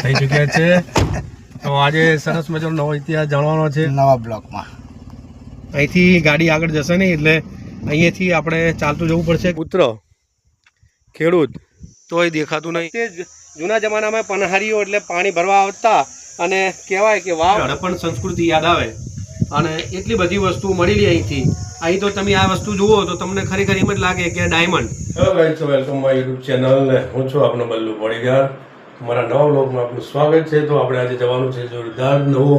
થઈ ચૂક્યા છે. તો આજે સરસ મજાનો નવો ઇતિહાસ જાણવાનો છે નવા બ્લોકમાં. અહીંથી ગાડી આગળ જશે નહીં એટલે અહીંયાથી આપણે ચાલતું જવું પડશે. પુત્ર ખેડૂત તોય દેખાતું નહીં. તે જૂના જમાનામાં પનહારીઓ એટલે પાણી ભરવા આવતા અને કહેવાય કે વાવ હડપણ સંસ્કૃતિ યાદ આવે અને એટલી બધી વસ્તુ મળી લે અહીંથી. અહીં તો તમે આ વસ્તુ જુઓ તો તમને ખરેખર એમ જ લાગે કે diamond. Hello guys, welcome my YouTube channel ને હું છું આપનો બલ્લુ બોડીગાર. મારા નવા વ્લોગમાં આપનું સ્વાગત છે. તો આપણે આજે જવાનું છે જોરદાર નવો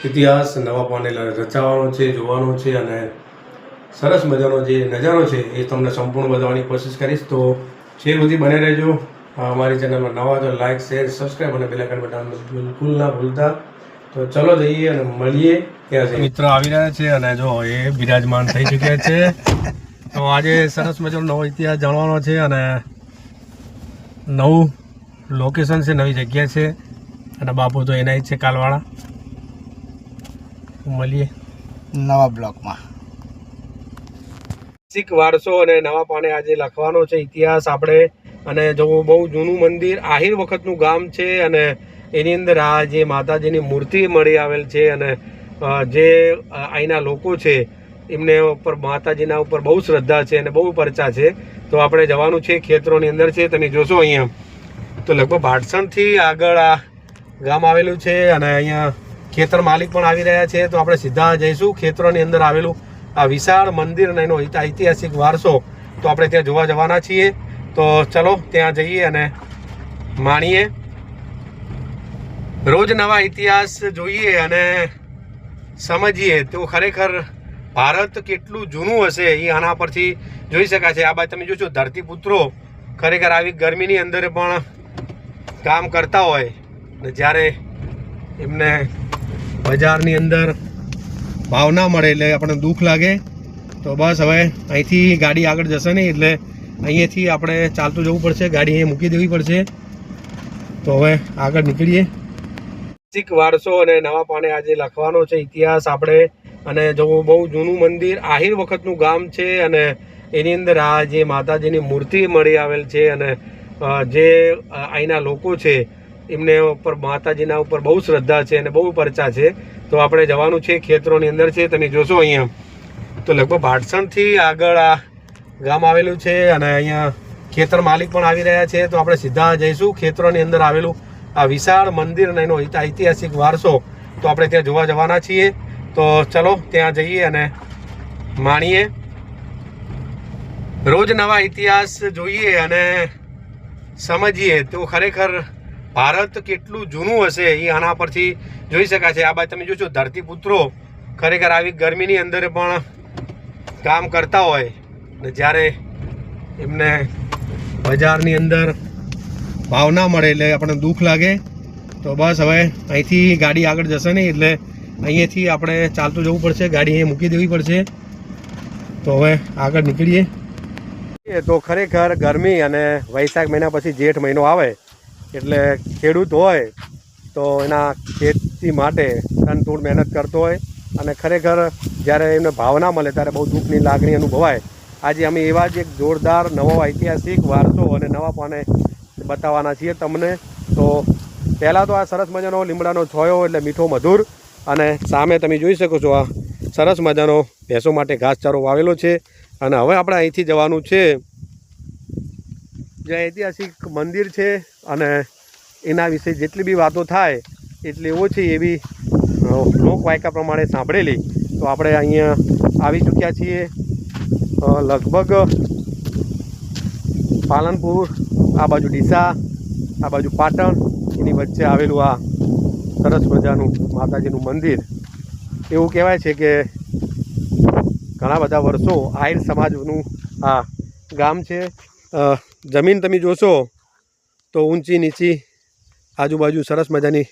ઇતિહાસ નવા પાને રચાવવાનો છે, જોવાનો છે અને સરસ મજાનો જે નજારો છે એ તમને સંપૂર્ણ બતાવવાની કોશિશ કરીશ. તો છેક સુધી બને રહેજો. અમારી ચેનલમાં નવા તો લાઇક, શેર, સબસ્ક્રાઈબ અને બેલ આઇકન બટન બિલકુલ ના ભૂલતા. તો ચલો જઈએ અને મળીએ. ત્યાં મિત્રો આવી રહ્યા છે અને જો એ બિરાજમાન થઈ ચૂક્યા છે. તો આજે સરસ મજાનો નવો ઇતિહાસ જાણવાનો છે અને નવું લોકેશન છે, નવી જગ્યા છે અને બાપુ તો એના જ છે કાલવાળા. મળીએ નવા બ્લોકમાં. શીખ વારસો અને નવા પાને આજે લખવાનો છે ઇતિહાસ આપણે. અને જો બહુ જૂનું મંદિર આહિર વખતનું ગામ છે અને એની અંદર આ જે માતાજીની મૂર્તિ મળી આવેલ છે અને જે અહીંના લોકો છે એમને ઉપર માતાજીના ઉપર બહુ શ્રદ્ધા છે અને બહુ પરચા છે. તો આપણે જવાનું છે, ખેતરોની અંદર છે. તમે જોશો અહીંયા તો લગભગ ભાટસણથી આગળ આ ગામ આવેલું છે અને અહીંયા ખેતર માલિક પણ આવી રહ્યા છે. તો આપણે સીધા જઈશું ખેતરોની અંદર આવેલું આ વિશાળ મંદિર અને એનો ઐતિહાસિક વારસો. તો આપણે ત્યાં જોવા જવાના છીએ. તો ચલો ત્યાં જઈએ અને માણીએ. રોજ નવા ઇતિહાસ જોઈએ અને સમજીએ તો ખરેખર ભારત કેટલું જૂનું હશે એ આના પરથી જોઈ શકાય છે. આ બાજુ તમે જોશો ધરતીપુત્રો ખરેખર આવી ગરમીની અંદર પણ કામ કરતા હોય ને જ્યારે એમને બજારની અંદર ભાવ ના મળે એટલે આપણને દુઃખ લાગે. તો બસ હવે અહીંથી ગાડી આગળ જશે નહીં એટલે અહીંયાથી આપણે ચાલતું જવું પડશે. ગાડી અહીંયા મૂકી દેવી પડશે. તો હવે આગળ નીકળીએ. શીખ વારસો અને નવા પાને આજે લખવાનો છે ઇતિહાસ આપણે. અને જો બહુ જૂનું મંદિર આહિર વખતનું ગામ છે અને એની અંદર આ જે માતાજીની મૂર્તિ મળી આવેલ છે અને જે અહીંના લોકો છે એમને ઉપર માતાજીના ઉપર બહુ શ્રદ્ધા છે અને બહુ પરચા છે. તો આપણે જવાનું છે, ખેતરોની અંદર છે. તમે જોશો અહીંયા તો લગભગ ભાટસણથી આગળ આ ગામ આવેલું છે અને અહીંયા ખેતર માલિક પણ આવી રહ્યા છે. તો આપણે સીધા જઈશું ખેતરોની અંદર આવેલું આ વિશાળ મંદિર અને એનો ઐતિહાસિક વારસો. તો આપણે ત્યાં જોવા જવાના છીએ. તો ચલો ત્યાં જઈએ અને માણીએ. રોજ નવા ઇતિહાસ જોઈએ અને સમજીએ તો ખરેખર ભારત કેટલું જૂનું હશે એ આના પરથી જોઈ શકાય છે. આ બાજુ તમે જોશો ધરતીપુત્રો ખરેખર આવી ગરમીની અંદર પણ કામ કરતા હોય ને જ્યારે એમને બજારની અંદર ભાવ ના મળે એટલે આપણને દુઃખ લાગે. તો બસ હવે અહીંથી ગાડી આગળ જશે નહીં એટલે અહીંયાથી આપણે ચાલતું જવું પડશે. ગાડી અહીંયા મૂકી દેવી પડશે. તો હવે આગળ નીકળીએ. તો ખરેખર ગરમી અને વૈશાખ મહિના પછી જેઠ મહિનો આવે એટલે ખેડૂત હોય તો એના ખેતી માટે તનતોડ મહેનત કરતો હોય અને ખરેખર જ્યારે એમને ભાવ ના મળે ત્યારે બહુ દુઃખની લાગણી અનુભવાય. આજે અમે એવા જ એક જોરદાર નવો ઐતિહાસિક વારસો અને નવા પાને બતાવવાના છીએ તમને. તો પહેલાં તો આ સરસ મજાનો લીમડાનો છોયો એટલે મીઠો મધુર અને સામે તમે જોઈ શકો છો આ સરસ મજાનો ભેંસો માટે ઘાસચારો વાવેલો છે. અને હવે આપણે અહીંથી જવાનું છે જે ઐતિહાસિક મંદિર છે અને એના વિશે જેટલી બી વાતો થાય એટલી ઓછી એવી લોકવાયકા પ્રમાણે સાંભળેલી. તો આપણે અહીંયા આવી ચૂક્યા છીએ. લગભગ પાલનપુર, આ બાજુ ડીસા, આ બાજુ પાટણ, એની વચ્ચે આવેલું આ સરસ મજાનું માતાજીનું મંદિર. એવું કહેવાય છે કે ઘણા બધા વર્ષો આહિર સમાજનું આ ગામ છે. જમીન તમે જોશો તો ઊંચી નીચી આજુબાજુ સરસ મજાની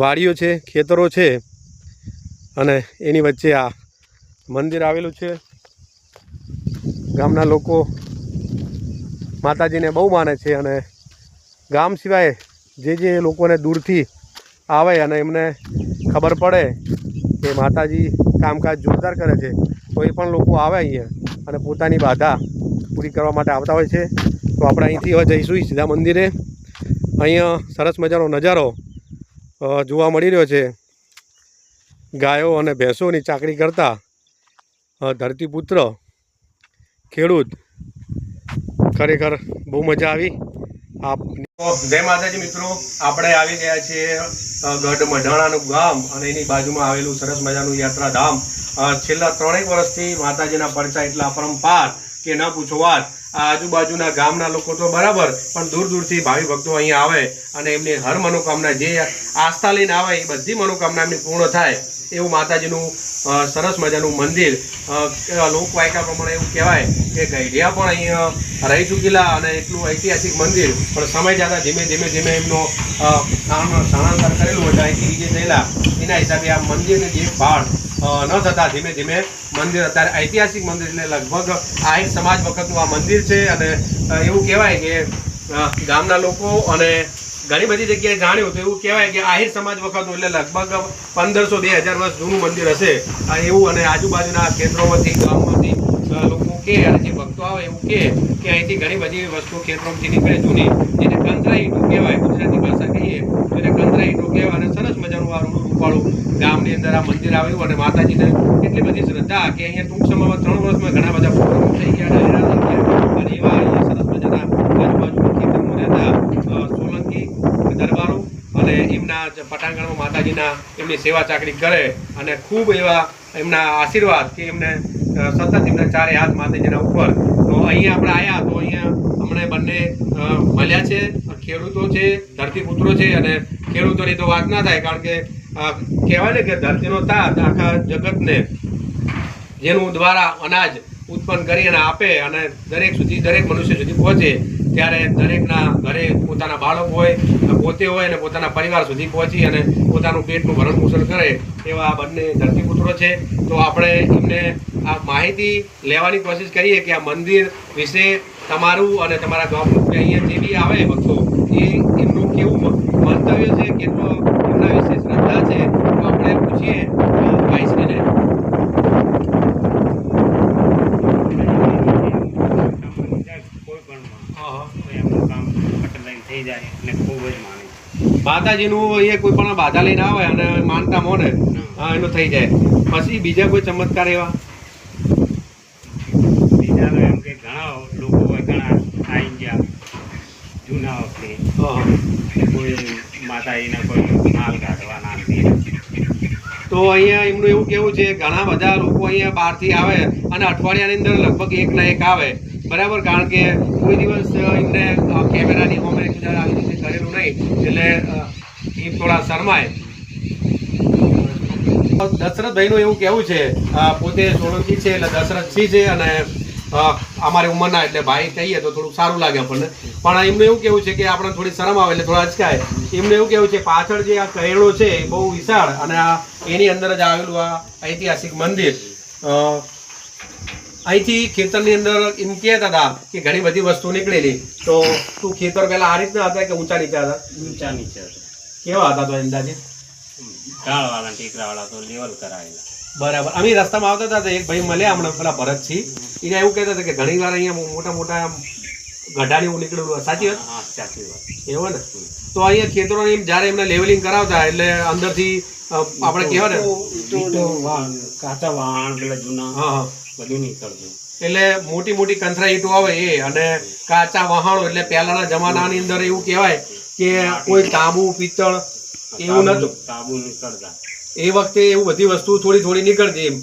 વાડીઓ છે, ખેતરો છે અને એની વચ્ચે આ મંદિર આવેલું છે. ગામના લોકો માતાજીને બહુ માને છે અને ગામ સિવાય જે લોકોને દૂરથી આવે અને એમને ખબર પડે કે માતાજી કામકાજ જોરદાર કરે છે તો એ પણ લોકો આવે અહીંયા અને પોતાની બાધા પૂરી કરવા માટે આવતા હોય છે. તો આપણે અહીંથી હવે જઈશું સીધા મંદિરે. અહીંયા સરસ મજાનો નજારો જોવા મળી રહ્યો છે. ગાયો અને ભેંસોની ચાકરી કરતા ધરતીપુત્ર ખેડૂત. ખરેખર બહુ મજા આવી. જય માતાજી મિત્રો, આપણે આવી ગયા છીએ ગઢ મઢાણાનું ગામ અને એની બાજુમાં આવેલું સરસ મજાનું યાત્રાધામ. છેલ્લા 3 વર્ષથી માતાજીના પરચા એટલા પરંપાર કે ન પૂછો વાત. આ આજુબાજુના ગામના લોકો તો બરાબર, પણ દૂર દૂરથી ભાવિ ભક્તો અહીંયા આવે અને એમની હર મનોકામના, જે આસ્થા લઈને આવે એ બધી મનોકામના એમની પૂર્ણ થાય એવું માતાજીનું સરસ મજાનું મંદિર. લોકવાયકા પ્રમાણે એવું કહેવાય કે ગઈઢિયા પણ અહીંયા રહી ચૂકેલા અને એટલું ઐતિહાસિક મંદિર, પણ સમય જતાં ધીમે ધીમે એમનો સ્થળાંતર કરેલું એટલે અહીંથી નીચે થયેલા એના હિસાબે આ મંદિરની જે ભાળ ન થતાં ધીમે ધીમે મંદિર અત્યારે ઐતિહાસિક મંદિર એટલે લગભગ આહિર સમાજ વખતનું આ મંદિર છે. અને એવું કહેવાય કે ગામના લોકો અને ઘણી બધી જગ્યાએ જાણ્યું તો એવું કહેવાય કે આહિર સમાજ વખતનું એટલે લગભગ 1500-2000 વર્ષ જૂનું મંદિર હશે એવું. અને આજુબાજુના કેન્દ્રોમાંથી ગામમાંથી લોકો કે અને જે ભક્તો આવે એવું કે અહીંથી ઘણી બધી વસ્તુઓ કેન્દ્રોમાંથી નીકળે જૂની, જેને કંદરા ઈંટો કહેવાય, ગુજરાતી ભાષા કહીએ તો એને કંદરા ઈંટો કહેવાય. અને સરસ મજાનું આ રૂડું રૂપાળું ગામની અંદર આ મંદિર આવ્યું અને માતાજીને એટલી બધી શ્રદ્ધા કે અહીંયા ટૂંક સમયમાં 3 વર્ષમાં ઘણા બધા પ્રોગ્રામો થઈ ગયા, ડાયરા થઈ ગયા અને એવા અહીંયા સરસ મજાના આજુબાજુના ખેતરમાં રહેતા સોલંકી દરબારો અને એમના પટાંગણમાં માતાજીના એમની સેવા ચાકરી કરે અને ખૂબ એવા એમના આશીર્વાદ કે એમને સતત એમના 4 હાથ માતાજીના ઉપર. તો અહીંયા આપણે આવ્યા તો અહીંયા અમને બંને મળ્યા છે, ખેડૂતો છે, ધરતીપુત્રો છે. અને ખેડૂતોની તો વાત ના થાય, કારણ કે કહેવાય ને કે ધરતીનો તાત આખા જગતને જેનું દ્વારા અનાજ ઉત્પન્ન કરી અને આપે અને દરેક મનુષ્ય સુધી પહોંચે, ત્યારે દરેકના ઘરે પોતાના બાળક હોય, પોતે હોય અને પોતાના પરિવાર સુધી પહોંચી અને પોતાનું પેટનું ભરણ પોષણ કરે એવા આ બંને ધરતીપુત્રો છે. તો આપણે એમને આ માહિતી લેવાની કોશિશ કરીએ કે આ મંદિર વિશે તમારું અને તમારા ગામનું કે અહીંયા જે બી આવે ભક્તો એ એમનું કેવું મંતવ્ય છે, કેટલો એમના વિશે શ્રદ્ધા છે, તો આપણે પૂછીએ ભાઈશ્રીને. માતાજીનું એ કોઈ પણ બાધા લઈને આવે અને માનતા મોને એનું થઈ જાય. પછી બીજા કોઈ ચમત્કાર એવા બીજા તો એમ કે ઘણા લોકો હોય, ઘણા આવી ગયા જૂના વખતે કોઈ માતાજીના કોઈ માલ કાઢવાના. તો અહીંયા એમનું એવું કેવું છે, ઘણા બધા લોકો અહીંયા બહારથી આવે અને અઠવાડિયાની અંદર લગભગ એક ના એક આવે, બરાબર. કારણ કે કોઈ દિવસ એમને કેમેરાની હોમે આવી રીતે કરેલું નહીં એટલે એ થોડા શરમાય. દશરથભાઈનું એવું કહેવું છે, પોતે સોલંકી છે એટલે દશરથસિંહ છે અને અમારી ઉંમરના એટલે ભાઈ કહીએ તો થોડું સારું લાગે આપણને. પણ એમનું એવું કેવું છે કે આપણે થોડી શરમ આવે એટલે થોડા અચકાય. એમનું એવું કેવું છે પાછળ જે આ કહેણો છે એ બહુ વિશાળ અને આ એની અંદર જ આવેલું આ ઐતિહાસિક મંદિર. અહીંથી ખેતરની અંદર એમ કહેતા હતા કે ઘણી બધી વસ્તુ નીકળેલી. તો તું ખેતર પહેલા આ રીતના હતા કે ઊંચા નીચે હતા? ઊંચા નીચે હતા. કેવા હતા તો અંદાજે? ઢાળવાળા ટેકરાવાળા તો લેવલ કરાયેલા. બરાબર. અમે રસ્તામાં આવતા હતા તો એક ભાઈ મળ્યા હમણાં, પેલા ભરતસિંહ, એને એવું કહેતા હતા કે ઘણી વાર અહીંયા મોટા મોટા ગઢાની એવું નીકળેલું. સાચી વાત? હા, સાચી વાત. એવું ને? તો અહીંયા ખેતરોને એમ જ્યારે એમને લેવલિંગ કરાવતા એટલે અંદરથી આપણે કહેવાય ને કાચા વાહણ પેલા જૂના હા બધું નીકળતું. એટલે મોટી મોટી કંથરા ઈંટો આવે એ અને કાચા વહાણો. એટલે પહેલાના જમાનાની અંદર એવું કહેવાય કે કોઈ તાંબુ પિત્તળ એવું નતું. તાંબુ નીકળતા એ વખતે એવું બધી વસ્તુ થોડી થોડી નીકળતી. એમ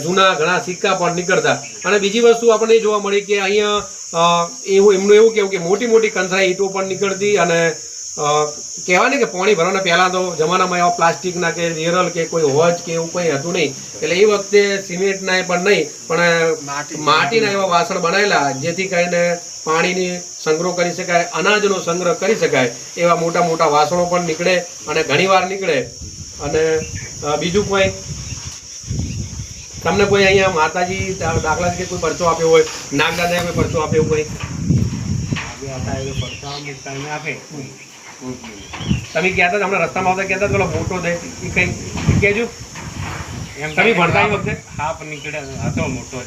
જૂના ઘણા સિક્કા પણ નીકળતા. અને બીજી વસ્તુ આપણને એ જોવા મળી કે અહીંયા એમનું એવું કેવું કે મોટી મોટી કંથરા ઈંટો પણ નીકળતી. અને કહેવાય ને કે પાણી ભરવાના પહેલાં તો જમાનામાં એવા પ્લાસ્ટિકના કે રેરલ કે કોઈ હોજ કે એવું કંઈ હતું નહીં. એટલે એ વખતે સિમેન્ટના પણ નહીં, પણ માટીના એવા વાસણ બનાવેલા જેથી કરીને પાણીની સંગ્રહ કરી શકાય, અનાજનો સંગ્રહ કરી શકાય એવા મોટા મોટા વાસણો પણ નીકળે અને ઘણીવાર નીકળે. અને બીજું કોઈ તમને કોઈ અહીંયા માતાજી દાખલા તરીકે કોઈ પરચો આપ્યો હોય, નાગદાદાએ કોઈ પરચો આપ્યો કોઈ? આપે. તમે કહેતા હમણાં રસ્તામાં આવતા કહેતા પેલો મોટો દે એ કંઈ કહેજો. એમ તમે ભણતા એ વખતે હાફ નીકળે હતો મોટો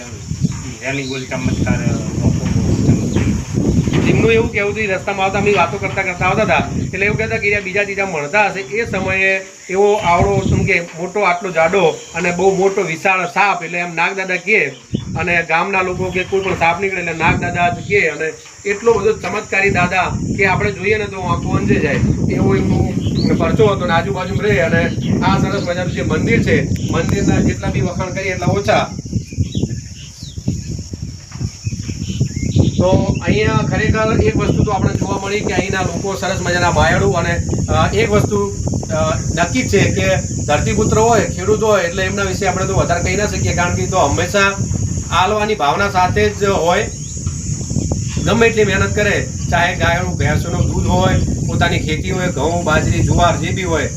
હીરાની ગોલ ચમત્કાર. એમનું એવું કહેવું હતું, રસ્તામાં આવતા અમે વાતો કરતા આવતા હતા, એટલે એવું કહેતા કે બીજા ત્રીજા મળતા હશે. એ સમયે એવો આવડો શું કે મોટો આટલો જાડો અને બહુ મોટો વિશાળ સાપ, એટલે એમ નાગદાદા કહે, અને ગામના લોકો કે કોઈ પણ સાપ નીકળે એટલે નાગદાદા જ કહે. અને એટલો બધો ચમત્કારી દાદા કે આપણે જોઈએ ને તો આંખો અંજે જાય એવો એમનું પરચો હતો. અને આજુબાજુ રહે અને આ સરસ મજાનું જે મંદિર છે, મંદિરના જેટલા બી વખાણ કરીએ એટલા ઓછા. તો અહીંયા ખરેખર એક વસ્તુ તો આપણે જોવા મળી કે અહીંના લોકો સરસ મજાના માયાળુ. અને એક વસ્તુ નક્કી છે કે ધરતીપુત્ર હોય, ખેડૂત હોય, એટલે એમના વિશે આપણે તો વધારે કહી ના શકીએ, કારણ કે તો હંમેશા આલવાની ભાવના સાથે જ હોય. ગમે એટલી મહેનત કરે, ચાહે ગાયનું ભેંસોનું દૂધ હોય, પોતાની ખેતી હોય, ઘઉં, બાજરી, જુવાર જે બી હોય,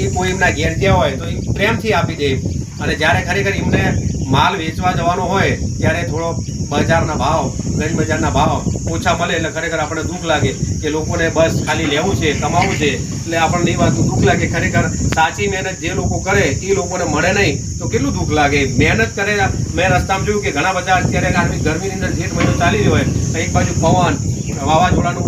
એ કોઈ એમના ઘેર ગયા હોય તો એ પ્રેમથી આપી દે. અને જ્યારે ખરેખર એમને માલ વેચવા જવાનો હોય ત્યારે થોડો બજારના ભાવ, ગરીબ બજારના ભાવ ઓછા મળે એટલે ખરેખર આપણે દુઃખ લાગે કે લોકોને બસ ખાલી લેવું છે, કમાવું છે. એટલે આપણને એ વાતનું દુઃખ લાગે. ખરેખર સાચી મહેનત જે લોકો કરે એ લોકોને મળે નહીં તો કેટલું દુઃખ લાગે. મહેનત કરે. મેં રસ્તામાં જોયું કે ઘણા બધા અત્યારે ગરમીની અંદર જેઠ મહિનો ચાલી રહ્યો હોય, એક બાજુ પવન, વાવાઝોડાનું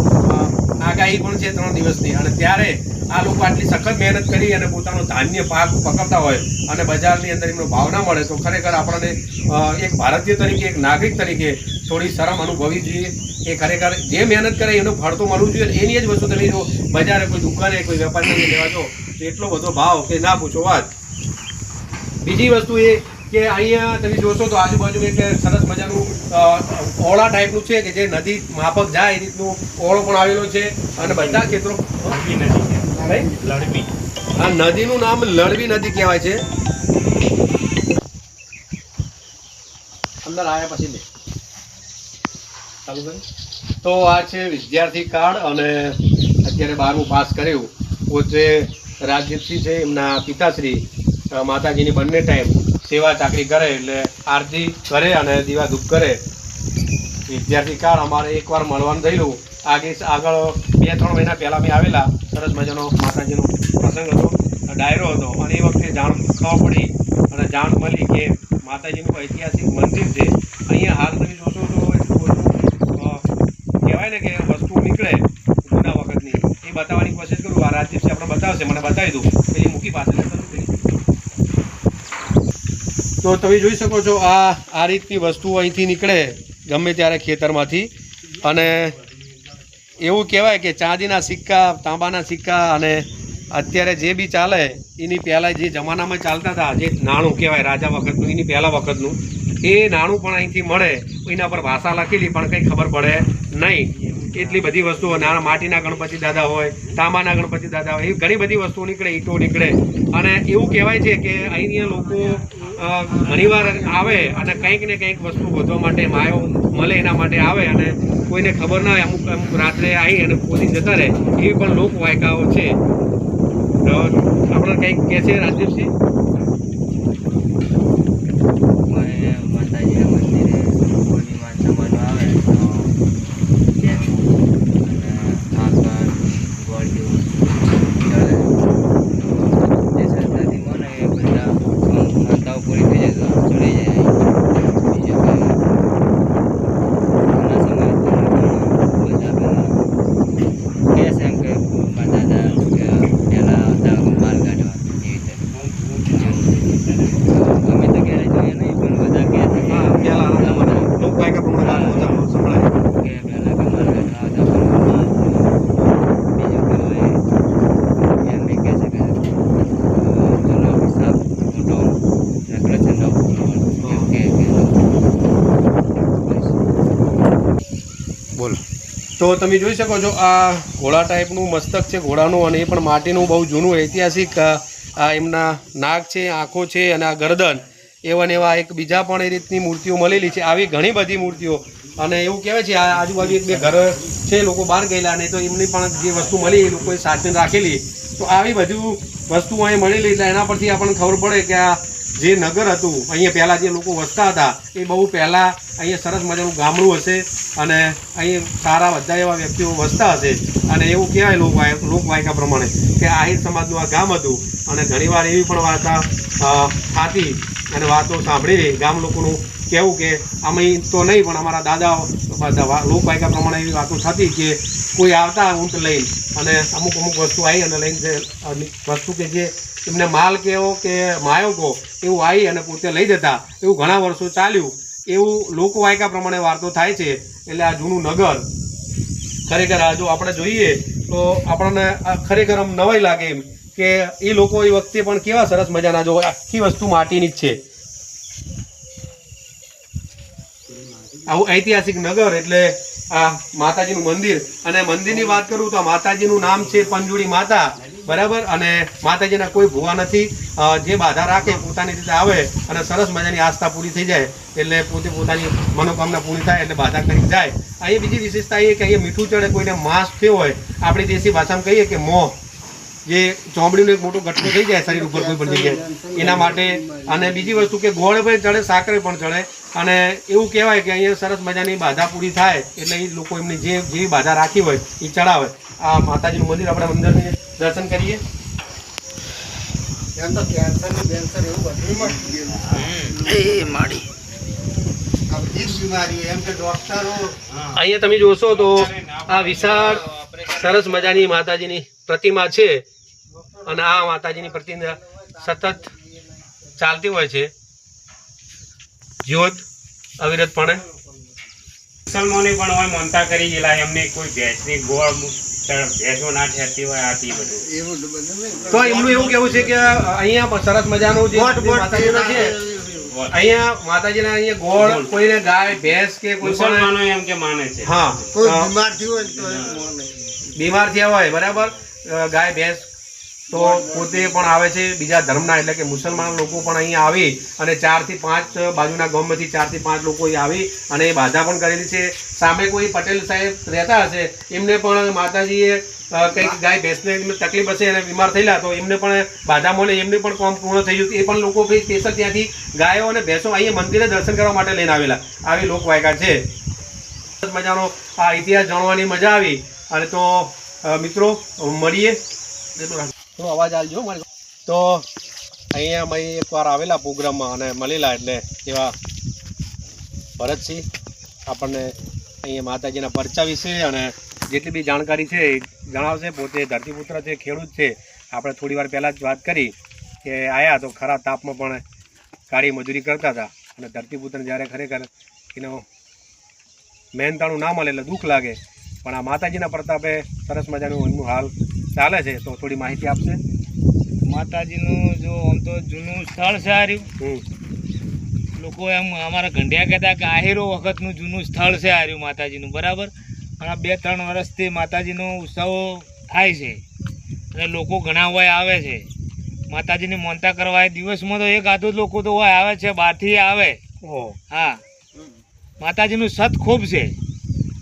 આગાહી પણ છે 3 દિવસની, અને ત્યારે આ લોકો આટલી સખત મહેનત કરી અને પોતાનો ધાન્ય પાક પકડતા હોય અને બજારની અંદર એમનો ભાવ ના મળે તો ખરેખર આપણને એક ભારતીય તરીકે, એક નાગરિક તરીકે થોડી શરમ અનુભવી જોઈએ. એ ખરેખર જે મહેનત કરે એનું ફળ તો મળવું જોઈએ. એની જ વસ્તુ તમે જો બજારે કોઈ દુકાને કોઈ વેપારી લેવા જો તો એટલો બધો ભાવ કે ના પૂછો વાત. બીજી વસ્તુ એ કે અહીંયા તમે જોશો તો આજુબાજુ એક સરસ મજાનું ઓળા ટાઈપનું છે કે જે નદી માફક જાય એ રીતનું ઓળો પણ આવેલો છે. અને બધા ખેતરો લડબી, આ નદીનું નામ લડવી નદી કહેવાય છે. અંદર આવ્યા પછી લે ચાલુ કરી. તો આ છે વિદ્યાર્થી કાર્ડ અને અત્યારે 12મું પાસ કર્યું. પોતે રાજદીપસિંહ છે, એમના પિતાશ્રી માતાજીની બંને ટાઈમ સેવા ચાકરી કરે એટલે આરતી કરે અને દીવા ધૂપ કરે. વિદ્યાર્થી કાર્ડ અમારે એકવાર મળવાનું થયેલું. આગળ 2-3 મહિના પહેલાં મેં આવેલા. સરસ મજાનો માતાજીનો પ્રસંગ હતો, ડાયરો હતો, અને એ વખતે જાણ ખબર પડી અને જાણ મળી કે માતાજીનું ઐતિહાસિક મંદિર છે. અહીંયા હાલ તમે જોશો તો એટલું બધું કહેવાય ને કે વસ્તુ નીકળે જૂના વખતની, એ બતાવવાની કોશિશ કરું. આ રાજદીપસિંહ આપણે બતાવશે, મને બતાવી દઉં પેલી મૂકી પાસે. તો તમે જોઈ શકો છો આ રીતની વસ્તુઓ અહીંથી નીકળે ગમે ત્યારે ખેતરમાંથી. અને એવું કહેવાય કે ચાંદીના સિક્કા, તાંબાના સિક્કા, અને અત્યારે જે બી ચાલે એની પહેલાં જે જમાનામાં ચાલતા હતા, જે નાણું કહેવાય રાજા વખતનું, એની પહેલાં વખતનું, એ નાણું પણ અહીંથી મળે. એના પર ભાષા લખેલી પણ કંઈ ખબર પડે નહીં. એટલી બધી વસ્તુઓ, નાના માટીના ગણપતિ દાદા હોય, તાંબાના ગણપતિ દાદા હોય, એવી ઘણી બધી વસ્તુઓ નીકળે, ઈંટો નીકળે. અને એવું કહેવાય છે કે અહીંના લોકો ઘણીવાર આવે અને કંઈક ને કંઈક વસ્તુ ગોતવા માટે, માયો મળે એના માટે આવે, અને કોઈને ખબર ના હોય, અમુક રાત્રે આવી અને ખોદી જતા રહે. એવી પણ લોકવાયકાઓ છે. તો આપણે કંઈક કહે છે રાજદીપસિંહ? માતાજીના મંદિરે પૂર્ણિમા જમવાનું આવે તો આકર ગોળ જેવું ચડે તો જે સરકારથી મને એ બધા માતાઓ પૂરી થઈ જાય તો ચડી જાય. બીજું કે ઘણા સમય બધા પહેલાં કહે છે એમ કે દાદા કે પહેલાં હતા માલ કાઢવા એવી રીતે અમે તો ક્યારે જોઈએ નહીં પણ બધા કહે છે કે લોકવાયકા પ્રમાણે સંભળાય કે પહેલાં કે માલ કાઢવા આવતા પણ બીજું કે એમ બી કહે છે કે જૂનો હિસાબ મોટો નકલો છે નવ એમ કે બોલો. તો તમે જોઈ શકો છો આ ઘોડા ટાઈપનું મસ્તક છે ઘોડાનું, અને એ પણ માટીનું બહુ જૂનું ઐતિહાસિક. આ એમના નાક છે, આંખો છે, અને આ ગરદન, એવા ને એવા એક બીજા પણ એ રીતની મૂર્તિઓ મળેલી છે. આવી ઘણી બધી મૂર્તિઓ. અને એવું કહેવાય છે આ આજુબાજુ 1-2 ઘર છે, લોકો બહાર ગયેલા ને તો એમની પણ જે વસ્તુ મળી એ લોકોએ સાચવીને રાખેલી. તો આવી બધું વસ્તુઓ અહીં મળેલી એટલે એના પરથી આપણને ખબર પડે કે આ જે નગર હતું અહીંયા પહેલાં જે લોકો વસતા હતા એ બહુ પહેલાં અહીંયા સરસ મજાનું ગામડું હશે, અને અહીં સારા બધા એવા વ્યક્તિઓ વસતા હશે. અને એવું કહેવાય લોકવાયકા પ્રમાણે કે આહિર સમાજનું આ ગામ હતું. અને ઘણીવાર એવી પણ વાર્તા થતી અને વાતો સાંભળેલી ગામ લોકોનું કહેવું કે અમે તો નહીં પણ અમારા દાદા લોકવાયકા પ્રમાણે એવી વાતો થતી કે કોઈ આવતા ઊંટ લઈને અને અમુક વસ્તુ આવી અને લઈને વસ્તુ કે જે એમને માલ કેવો કે માયો કહો એવું આવી અને પોતે લઈ જતા, એવું ઘણા વર્ષો ચાલ્યું. એવું લોકવાયકા પ્રમાણે વાર્તો થાય છે. એટલે આ જૂનું નગર ખરેખર જો આપણે જોઈએ તો આપણને ખરેખર આમ નવાઈ લાગે એમ કે એ લોકો એ વખતે પણ કેવા સરસ મજાના, જો આખી વસ્તુ માટીની જ છે. આવું ઐતિહાસિક નગર એટલે આ માતાજીનું મંદિર. અને મંદિરની વાત કરું તો માતાજીનું નામ છે પંજુડી માતા, બરાબર. અને માતાજીના કોઈ ભૂવા નથી. જે બાધા રાખે પોતાની રીતે આવે અને સરસ મજાની આસ્થા પૂરી થઈ જાય એટલે પોતે પોતાની મનોકામના પૂરી થાય એટલે બાધા કરી જાય. અહીંયા બીજી વિશેષતા એ કે અહીંયા મીઠું ચડે, કોઈને માંસ થયો હોય, આપણી દેશી ભાષામાં કહીએ કે મોં, જે ચોમડીનો એક મોટો ગઠ્ઠો થઈ જાય શરીર ઉપર કોઈ પણ જગ્યાએ, એના માટે. અને બીજી વસ્તુ કે ગોળ પણ ચડે, સાકરે પણ ચડે. અને એવું કહેવાય કે અહીંયા સરસ મજાની બાધા પૂરી થાય એટલે એ લોકો એમની જેવી બાધા રાખી હોય એ ચડાવે. આ માતાજીનું મંદિર, આપણે મંદિરને દર્શન કરીએ. અહીંયા તમે જોશો તો આ વિશાળ સરસ મજાની માતાજીની પ્રતિમા છે. અને આ માતાજીની પ્રતિમા સતત ચાલતી હોય છે, જ્યોત અવિરતપણે. મુસલમાનો પણ હોય માનતા કરી ગયેલા, એમને કોઈ ભેંસની ગોળ ભેંસો ના ઠેરતી હોય, આથી બધું. તો એમનું એવું કેવું છે કે અહીંયા સરસ મજાનું જે માતાજીના છે, અહીંયા માતાજીના અહીંયા ગોળ કોઈને ગાય ભેંસ કે કોઈ મુસલમાનો એમ કે માને છે. હા, બીમાર થયા હોય, બરાબર, ગાય ભેંસ તો પોતે પણ આવે છે બીજા ધર્મના, એટલે કે મુસલમાન લોકો પણ અહીંયા આવી અને 4 થી 5 બાજુના ગામમાંથી 4 થી 5 લોકો આવી અને એ બાધા પણ કરેલી છે. સામે કોઈ પટેલ સાહેબ રહેતા હશે, એમને પણ માતાજીએ કંઈક ગાય ભેંસને તકલીફ હશે અને બીમાર થયેલા તો એમને પણ બાધા મળે, એમને પણ કામ પૂર્ણ થઈ ગયું. એ પણ લોકો સ્પેશિયલ ત્યાંથી ગાયો અને ભેંસો અહીંયા મંદિરે દર્શન કરવા માટે લઈને આવેલા. આવી લોકવાયકા છે. મજાનો આ ઇતિહાસ જાણવાની મજા આવી. અને તો મિત્રો મળીએ. થોડો અવાજ આવજો મારે. તો અહીંયા અમે એકવાર આવેલા પ્રોગ્રામમાં અને મળેલા, એટલે એવા ભરતસિંહ આપણને અહીંયા માતાજીના પરચા વિશે અને જેટલી બી જાણકારી છે એ જણાવશે. પોતે ધરતીપુત્ર છે, ખેડૂત છે. આપણે થોડી વાર પહેલાં જ વાત કરી કે આવ્યા તો ખરા તાપમાં પણ કાળી મજૂરી કરતા હતા. અને ધરતીપુત્રને જ્યારે ખરેખર એનો મહેનતાણું ના મળે એટલે દુઃખ લાગે. પણ આ માતાજીના પ્રતાપે સરસ મજાનું એમનું હાલ ચાલે છે. તો થોડી માહિતી આપશે. માતાજીનું જો આમ તો જૂનું સ્થળ છે. આર્યું લોકો એમ અમારા ગંઢિયા કહેતા કે આહિરો વખતનું જૂનું સ્થળ છે આર્યું માતાજીનું, બરાબર. અને 2-3 વર્ષથી માતાજીનો ઉત્સવ થાય છે અને લોકો ઘણા હોય આવે છે માતાજીની માનતા કરવા. દિવસમાં તો એક આધું લોકો તો હોય આવે છે, બહારથી આવે. હા, માતાજીનું સત ખૂબ છે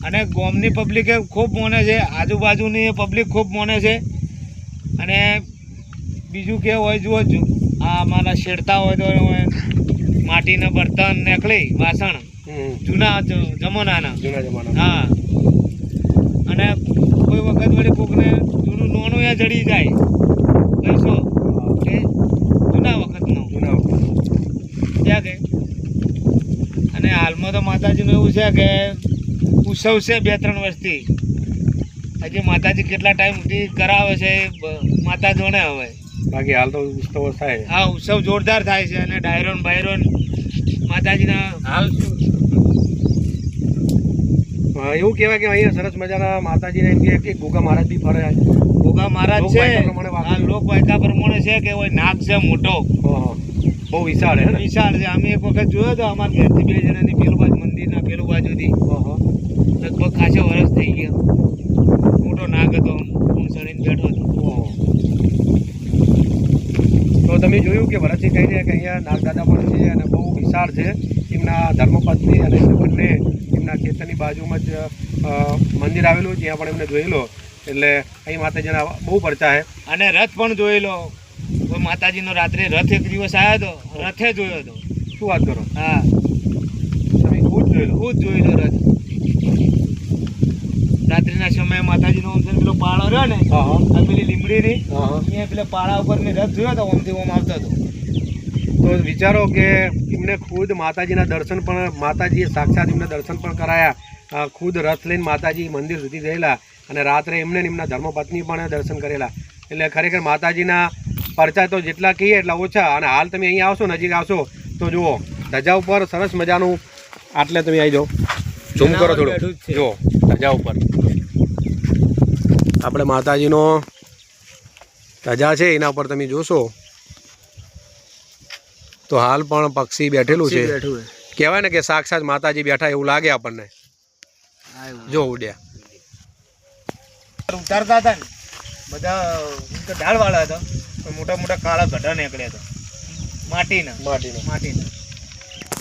અને ગામની પબ્લિકે ખૂબ માને છે, આજુબાજુની પબ્લિક ખૂબ માને છે. અને બીજું કે હોય જુઓ, આ અમારા શેડતા હોય તો માટીના બર્તન નીકળી વાસણ જૂના જમાનાના. હા, અને કોઈ વખત વળી કોકને જૂનું નોનું એ જડી જાય પૈસો કે જૂના વખતનો ત્યાં કે. અને હાલમાં તો માતાજીનું એવું છે કે ઉત્સવ છે 2-3 વર્ષથી. હજી માતાજી કેટલા ટાઈમ સુધી કરાવે છે માતા જોણે. હવે બાકી હાલ તો ઉત્સવ થાય. હા, ઉત્સવ જોરદાર થાય છે. અને ડાયરોન બાયરોન માતાજીના હાલ એવું કહેવાય કે અહીંયા સરસ મજાના માતાજીને એમ કે ગોગા મહારાજ બી ફરે. ગોગા મહારાજ છે, આ લોકવાયકા પ્રમાણે છે કે હોય નાગ છે મોટો, બહુ વિશાળ હે. વિશાળ છે. અમે એક વખત જોયો હતો અમારા ઘરથી 2 જણાની પેલું બાજુ મંદિરના પેલું બાજુથી લગભગ ખાસો વર્ષ થઈ ગયા. મોટો નાગ હતો, હું ચડીને બેઠો હતો. તો તમે જોયું કે ભરતસિંહ કહી રહ્યા કે અહીંયા નાગદાદા પણ છે અને બહુ વિશાળ છે. એમના ધર્મપત્ની અને બંને એમના ખેતરની બાજુમાં જ મંદિર આવેલું, જ્યાં પણ એમને જોયેલો. એટલે અહીં માતાજીના બહુ પરચા છે. અને રથ પણ જોયેલો. માતાજીનો રાત્રે રથ એક દિવસ આવ્યો હતો, રથે જોયો હતો. શું વાત કરો? હા, તમે ખુદ જોયેલો રથ. રાત્રિના સમયે માતાજીનો પેલો પાળો રહ્યો ને, પેલી લીમડીની, અહીંયા પેલા પાળા ઉપર મેં રથ જોયો હતો. ઓમથી ઓમ આવતો હતો. તો વિચારો કે એમને ખુદ માતાજીના દર્શન પણ માતાજીએ સાક્ષાત એમને દર્શન પણ કરાયા, ખુદ રથ લઈને માતાજી મંદિર સુધી ગયેલા અને રાત્રે એમને ને એમના ધર્મપત્ની પણ દર્શન કરેલા. એટલે ખરેખર માતાજીના પરચા તો જેટલા કહીએ એટલા ઓછા. અને હાલ તમે અહીંયા આવશો, નજીક આવશો તો જુઓ ધજા ઉપર સરસ મજાનું, આટલે તમે આવી જાઓ, ઝૂમ કરો થોડું, જુઓ ધજા ઉપર આપણે માતાજીનો ધજા છે એના ઉપર તમે જોશો તો હાલ પણ પક્ષી બેઠેલું છે. કહેવાય ને કે સાક્ષાત માતાજી બેઠા એવું લાગે આપણને. જો ઉડ્યા ઉતારતા હતા ને બધા ઢાળ વાળા હતા, મોટા મોટા કાળા ગઢા નીકળ્યા હતા માટીના.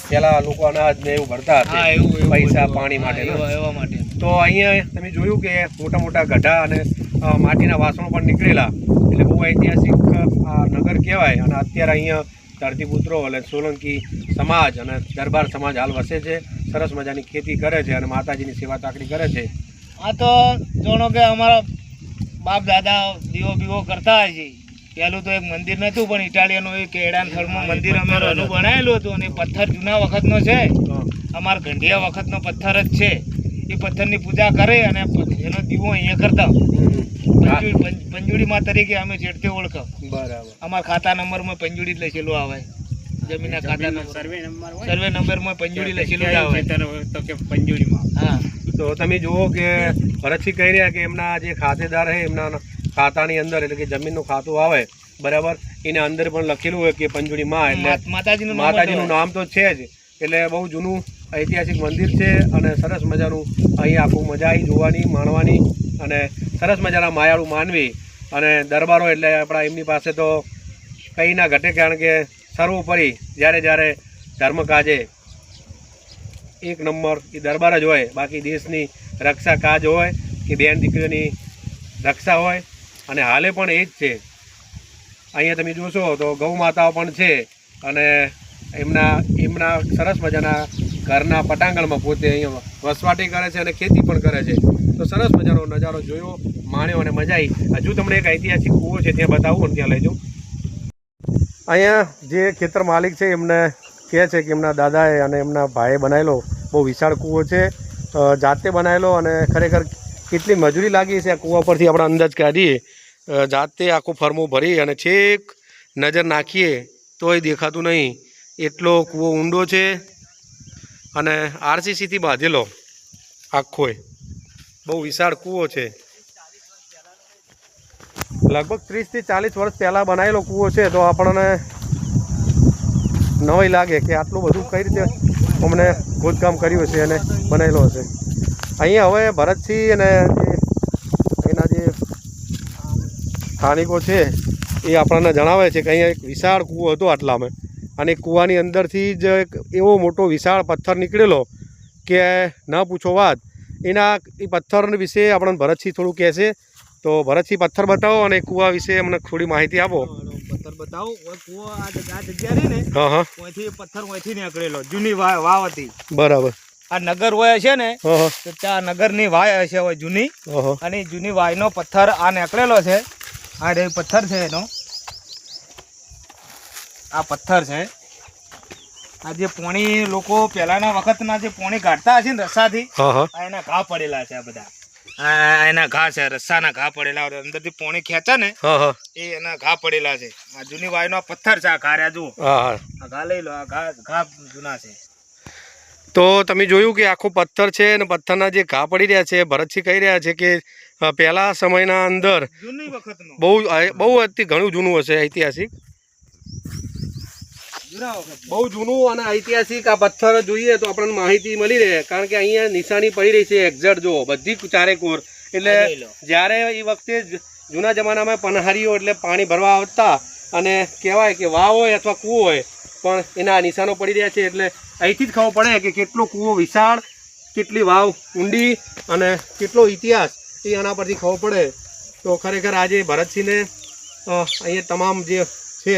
પેલા લોકો અનાજ ને એવું ભરતા હતા પૈસા પાણી માટે. એવા માટે તો અહીંયા તમે જોયું કે મોટા મોટા ગઢા અને માટીના વાસણો પણ નીકળેલા. એટલે બહુ ઐતિહાસિક આ નગર કહેવાય. અને અત્યારે અહીંયા ધરતીપુત્રો એટલે સોલંકી સમાજ અને દરબાર સમાજ હાલ વસે છે, સરસ મજાની ખેતી કરે છે અને માતાજીની સેવા તાકડી કરે છે. આ તો જાણો કે અમારા બાપ દાદા દીવો બીવો કરતા હોય છે. પહેલું તો એક મંદિર નહોતું, પણ ઇટાલિયાનું એક કેળાના થળમાં મંદિર અમે રનું બનાવેલું હતું. અને પથ્થર જૂના વખતનો છે, અમારા ગંઢિયા વખતનો પથ્થર જ છે. એ પથ્થરની પૂજા કરે અને એનો દીવો અહીંયા કરતા. પંજુડીમાં તરીકે અમે ચેડતે ઓળખ. બરાબર. અમારા ખાતા નંબરમાં પંજુડી જ લખેલું આવે, જમીનના ખાતા નંબર સર્વે નંબરમાં પંજુડી લખેલું જ આવે તો કે પંજુડીમાં. હા, તો તમે જુઓ કે ભરતસિંહ કહી રહ્યા કે એમના જે ખાતેદાર છે એમના ખાતાની અંદર એટલે કે જમીનનું ખાતું આવે બરાબર, એને અંદર પણ લખેલું હોય કે પંજુડી માં, એટલે માતાજીનું નામ તો છે જ. એટલે બહુ જૂનું ઐતિહાસિક મંદિર છે અને સરસ મજાનું અહીં આખું મજા આવી જોવાની, માણવાની. અને સરસ મજાના માયાળુ માનવી અને દરબારો એટલે આપણા એમની પાસે તો કંઈ ના ઘટે, કારણ કે સર્વોપરી જ્યારે જ્યારે ધર્મકાજે એક નંબર એ દરબાર જ હોય. બાકી દેશની રક્ષા કાજ હોય કે બેન દીકરીઓની રક્ષા હોય, અને હાલે પણ એ જ છે. અહીંયા તમે જોશો તો ગૌ માતાઓ પણ છે અને એમના સરસ મજાના ઘરના પટાંગણમાં પોતે અહીંયા વસવાટી કરે છે અને ખેતી પણ કરે છે. તો સરસ મજાનો નજારો જોયો, માણ્યો અને મજા આવી. હજુ તમને એક ઐતિહાસિક કૂવો છે ત્યાં બતાવું અને ત્યાં લઈ જાઉં. અહીંયા જે ખેતર માલિક છે એમને કહે છે કે એમના દાદાએ અને એમના ભાઈએ બનાવેલો બહુ વિશાળ કૂવો છે, જાતે બનાવેલો. અને ખરેખર કેટલી મજૂરી લાગી છે આ કૂવા પરથી આપણે અંદાજ કાઢીએ. જાતે આખું ફરમું ભરી અને છેક નજર નાખીએ તોય દેખાતું નહીં એટલો કૂવો ઊંડો છે અને આરસીસીથી બાંધેલો આખોય. બહુ વિશાળ કૂવો છે. લગભગ 30 થી 40 વર્ષ પહેલાં બનાવેલો કૂવો છે. તો આપણને નવાઈ લાગે કે આટલું બધું કઈ રીતે અમને ખોદકામ કર્યું હશે અને બનાવેલો હશે. અહીંયા હવે ભરતસિંહ અને એના જે સ્થાનિકો છે એ આપણને જણાવે છે કે અહીંયા એક વિશાળ કૂવો હતો આટલામાં, અને કૂવાની અંદરથી જ એક એવો મોટો વિશાળ પથ્થર નીકળેલો કે ન પૂછો વાત. એના એ પથ્થર વિશે આપણને ભરતસિંહ થોડું કહેશે. તો ભરતસિંહ પથ્થર બતાવો અને કૂવા વિશે અમને થોડી માહિતી આપો. પથ્થર બતાવો. કૂવો આ જગ્યા રહી ને, હા હા, ઓયથી પથ્થર ઓયથી નીકળેલો, જૂની વાવ હતી. બરાબર. આ નગર હોય છે ને, હા, તો ત્યાં નગરની વાય હશે હોય જૂની, અને જૂની વાયનો પથ્થર આ નીકળેલો છે. આ રે પથ્થર છે એનો, આ પથ્થર છે. આ જે પોણી લોકો પહેલાના વખતના જે પોણી કાઢતા હશે ને રસ્સાથી, આ એના ઘા પડેલા છે. આ બધા એના ઘા છે, રસ્સાના ઘા પડેલા, અંદરથી પોણી ખેંચે ને એ એના ઘા પડેલા છે. આ જૂની વાયનો પથ્થર છે. આ ઘા રહ્યા જુઓ, આ ઘા લઈ લો, આ ઘા જૂના છે. તો તમે જોયું કે આખો પથ્થર છે અને પથ્થરના જે ઘા પડી રહ્યા છે, ભરતસિંહ કહી રહ્યા છે કે પહેલા સમયના અંદર જૂની વખતનો બહુ અતિ ઘણું જૂનું હશે, ઐતિહાસિક, બહુ જૂનું અને ઐતિહાસિક. આ પથ્થર જોઈએ તો આપણને માહિતી મળી રહે, કારણ કે અહીંયા નિશાની પડી રહી છે એક્ઝેક્ટ જુઓ, બધી ચારે કોર. એટલે જ્યારે એ વખતે જૂના જમાનામાં પનહારીઓ એટલે પાણી ભરવા આવતા, અને કહેવાય કે વાવ હોય અથવા કૂવો હોય પણ એના નિશાનો પડી રહ્યા છે. એટલે અહીંથી જ ખબર પડે કે કેટલો કૂવો વિશાળ, કેટલી વાવ ઊંડી અને કેટલો ઇતિહાસ એ આના પરથી ખબર પડે. તો ખરેખર આજે ભરતસિંહને અહીંયા તમામ જે છે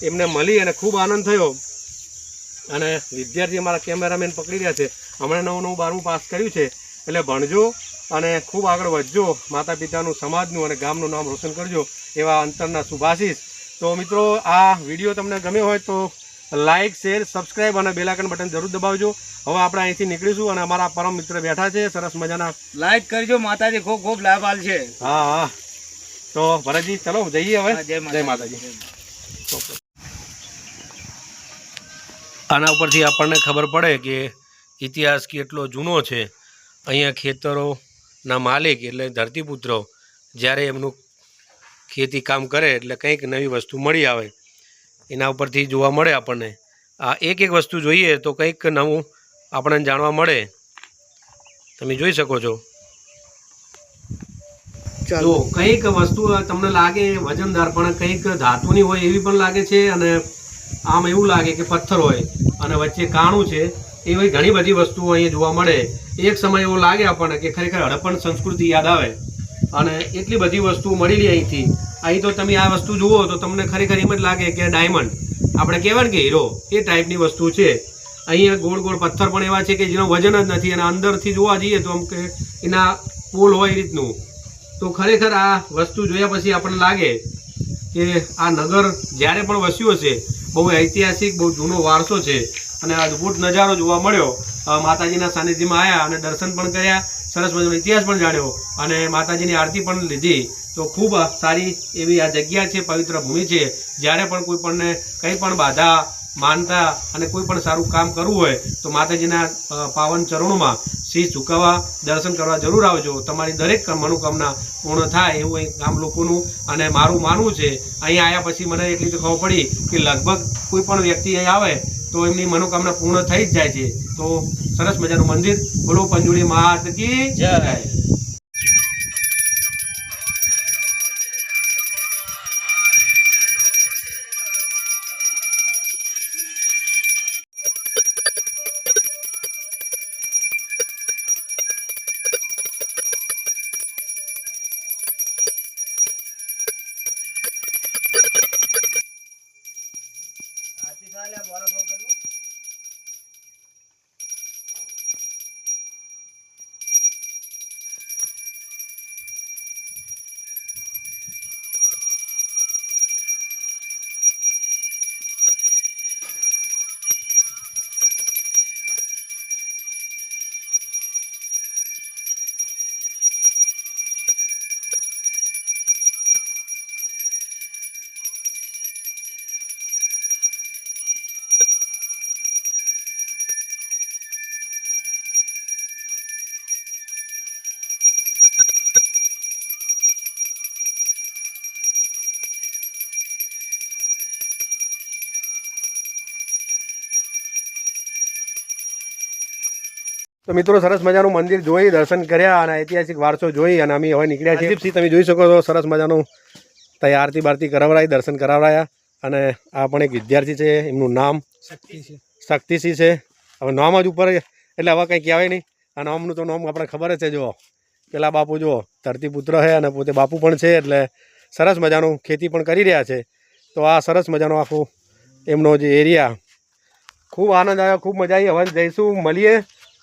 એમને મળી અને ખૂબ આનંદ થયો. અને વિદ્યાર્થી અમારા કેમેરામેન પકડી રહ્યા છે, હમણાં 9 12 પાસ કર્યું છે. એટલે ભણજો અને ખૂબ આગળ વધજો, માતા પિતાનું, સમાજનું અને ગામનું નામ રોશન કરજો, એવા અંતરના શુભાશીષ. તો મિત્રો, આ વિડીયો તમને ગમ્યો હોય તો લાઇક શેર સબસ્ક્રાઈબ અને બેલ આઇકન બટન જરૂર દબાવજો. હવે આપણે અહીંથી નીકળીશું અને અમારા પરમ મિત્ર બેઠા છે સરસ મજાના. લાઈક કરજો, માતાજી ખૂબ ખૂબ લાભ આલશે. હા હા, તો ભરતજી ચલો જઈએ હવે. હા, જય જય માતાજી. આના ઉપરથી આપણને ખબર પડે કે ઇતિહાસ કેટલો જૂનો છે. અહીંયા ખેતરોના માલિક એટલે ધરતીપુત્રો જ્યારે એમનું ખેતી કામ કરે એટલે કંઈક નવી વસ્તુ મળી આવે, એના ઉપરથી જોવા મળે આપણને. આ એક એક વસ્તુ જોઈએ તો કંઈક નવું આપણને જાણવા મળે. તમે જોઈ શકો છો. જો કંઈક વસ્તુ તમને લાગે વજનદાર પણ કંઈક ધાતુની હોય એવી પણ લાગે છે, અને આમ એવું લાગે કે પથ્થર હોય અને વચ્ચે કાણું છે. એવી ઘણી બધી વસ્તુઓ અહીંયા જોવા મળે. એક સમય એવો લાગે આપણને કે ખરેખર હડપ્પન સંસ્કૃતિ યાદ આવે, અને એટલી બધી વસ્તુઓ મળેલી અહીંથી. અહીં તો તમે આ વસ્તુ જુઓ તો તમને ખરેખર એમ જ લાગે કે ડાયમંડ, આપણે કહેવાય ને કે હીરો, એ ટાઈપની વસ્તુ છે. અહીંયા ગોળ ગોળ પથ્થર પણ એવા છે કે જેનો વજન જ નથી, અને અંદરથી જોવા જઈએ તો આમ કે એના પોલ હોય એ રીતનું. તો ખરેખર આ વસ્તુ જોયા પછી આપણને લાગે કે આ નગર જ્યારે પણ વસ્યું હશે બહુ ઐતિહાસિક, બહુ જૂનો વારસો છે. અને અદ્ભુત નજારો જોવા મળ્યો. માતાજીના સાનિધ્યમાં આવ્યા અને દર્શન પણ કર્યા, સરસ મજાનો ઇતિહાસ પણ જાણ્યો અને માતાજીની આરતી પણ લીધી. તો ખૂબ સારી એવી આ જગ્યા છે, પવિત્ર ભૂમિ છે. જ્યારે પણ કોઈ પણને કંઈ પણ બાધા માનતા અને કોઈ પણ સારું કામ કરવું હોય તો માતાજીના પાવન ચરણોમાં શીશ ઝુકાવવા, દર્શન કરવા જરૂર આવજો. તમારી દરેક મનોકામના પૂર્ણ થાય એવું અહીં ગામ લોકોનું અને મારું માનવું છે. અહીં આવ્યા પછી મને એટલી તો ખબર પડી કે લગભગ કોઈ પણ વ્યક્તિ અહીં આવે તો એમની મનોકામના પૂર્ણ થઈ જ જાય છે. તો સરસ મજાનું મંદિર. બોલો પંજુડી માત કી જય. તો મિત્રો સરસ મજાનું મંદિર જોઈ, દર્શન કર્યા અને ઐતિહાસિક વારસો જોઈ અને અમે હવે નીકળ્યા છીએ. દીપસિંહ તમે જોઈ શકો છો, સરસ મજાનું ત્યાં આરતી બારતી કરાવરાઈ, દર્શન કરાવરાયા. અને આ પણ એક વિદ્યાર્થી છે, એમનું નામ શક્તિસિંહ છે. હવે નામ જ ઉપર એટલે હવે કંઈ કહેવાય નહીં. આ નામનું તો નામ આપણે ખબર જ છે. જુઓ પેલા બાપુ જુઓ ધરતીપુત્ર છે અને પોતે બાપુ પણ છે, એટલે સરસ મજાનું ખેતી પણ કરી રહ્યા છે. તો આ સરસ મજાનો આખું એમનો જે એરિયા, ખૂબ આનંદ આવ્યો, ખૂબ મજા આવી. હવે જઈશું, મળીએ.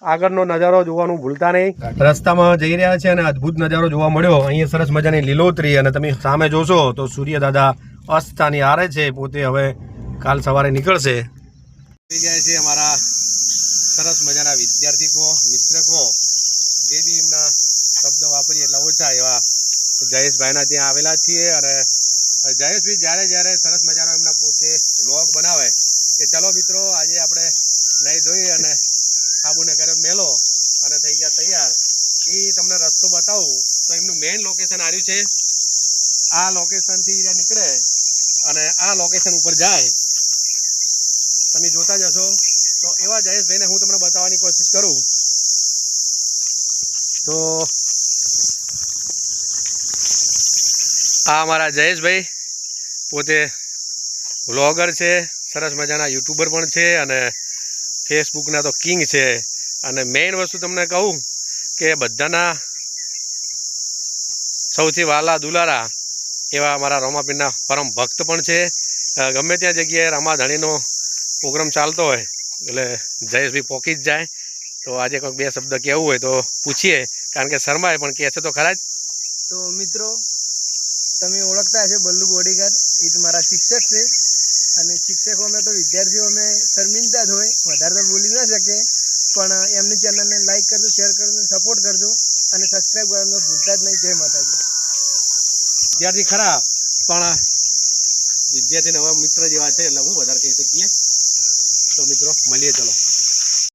આગળનો નજારો જોવાનું ભૂલતા નહીં. રસ્તામાં જઈ રહ્યા છે અને અદ્ભુત નજારો જોવા મળ્યો. અહીંયા સરસ મજાની લીલોતરી અને તમે સામે જોશો તો સૂર્ય દાદા અસ્તની આરે છે. પોતે હવે કાલ સવારે નીકળશે. થઈ ગયા છે અમારા સરસ મજાના વિદ્યાર્થી કો, મિત્ર કો, જે બી એમના શબ્દ વાપરીએ એટલા ઓછા એવા જયેશભાઈના ત્યાં આવેલા છીએ. અને જયેશભાઈ જ્યારે જ્યારે સરસ મજાનો એમના પોતે વ્લોગ બનાવે કે ચલો મિત્રો આજે આપણે નહીં ધોઈ અને સાબુને કરે મેલો અને થઈ ગયા તૈયાર, એ તમને રસ્તો બતાવું. તો એમનું મેઇન લોકેશન આવ્યું છે. આ લોકેશનથી નીકળે અને આ લોકેશન ઉપર જાય. તમે જોતા જશો. તો એવા જયેશભાઈને હું તમને બતાવવાની કોશિશ કરું. તો આ અમારા જયેશભાઈ પોતે વ્લોગર છે, સરસ મજાના યુટ્યુબર પણ છે અને ફેસબુકના તો કિંગ છે. અને મેઇન વસ્તુ તમને કહું કે બધાના સૌથી વાલા દુલારા એવા અમારા રોમાપીરના પરમ ભક્ત પણ છે. ગમે ત્યાં જગ્યાએ રમાધણીનો પ્રોગ્રામ ચાલતો હોય એટલે જયેશભાઈ પોકી જ જાય. તો આજે કંઈક બે શબ્દ કહેવું હોય તો પૂછીએ, કારણ કે શર્માએ પણ કહે છે તો ખરા જ. તો મિત્રો તમે ઓળખતા હશે બલ્લુ બોડીગાર્ડ, એ તો મારા શિક્ષક છે. અને શિક્ષકો અમે તો વિદ્યાર્થીઓ અમે વિદ્યાર્થી ખરા પણ વિદ્યાર્થીને હવે મિત્ર જેવા છે એટલે હું વધારે કહી શકીએ. તો મિત્રો મળીએ, ચલો.